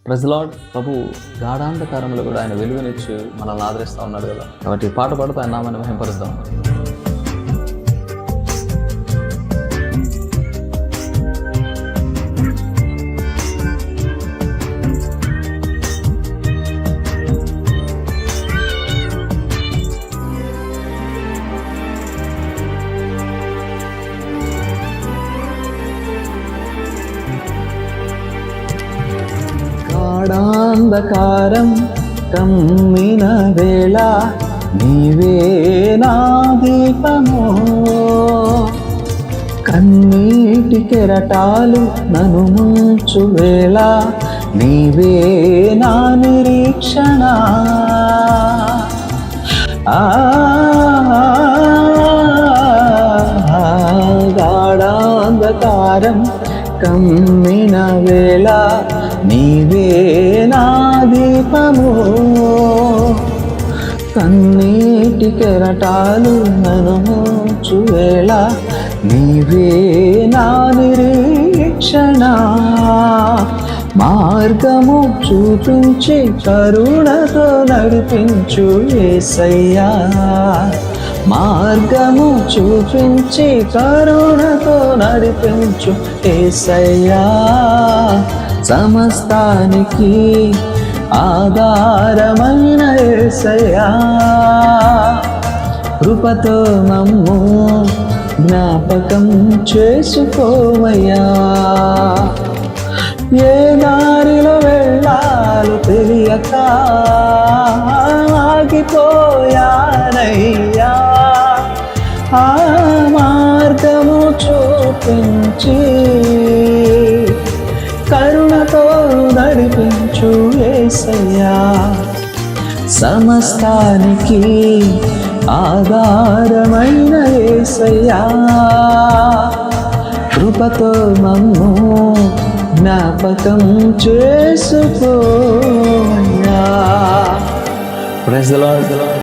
Praise the lord. ప్రభు గాఢాంధకారంలో కూడా ఆయన వెలుగునిచ్చి మనల్ని ఆదరిస్తూ ఉన్నాడు కదా. కాబట్టి పాట పాడుతూ ఆయన నామాన్ని మహింపరుద్దాం. గాఢాంధకారం కమ్మిన వేళ నీవే నా దీపము, కన్నీటి కెరటాలు నన్ను ముంచు వేళ నీవే నా నిరీక్షణ. గాఢాంధకారం కమ్మిన వేళ నీవే నా దీపము, కన్నీటి కెరటాలు నన్ను ముంచు వేళ నీవే నా నిరీక్షణ. మార్గము చూపించి కరుణతో నడిపించు యేసయ్యా, మార్గము చూపించి కరుణతో నడిపించు యేసయ్యా. సమస్తానికి ఆధారమైన యేసయ్యా, కృపతో మమ్ము జ్ఞాపకం చేసుకోవయ్యా. ఏ దారిలో వెళ్ళాలో తెలియక ఆగిపోయానయ్యా, ఆ మార్గము చూపించి కరుణతో నడిపించు యేసయ్యా. సమస్తానికి ఆధారమైన యేసయ్యా, కృపతో మమ్ము జ్ఞాపకం చేసుకోవయ్యా. Praise the lord.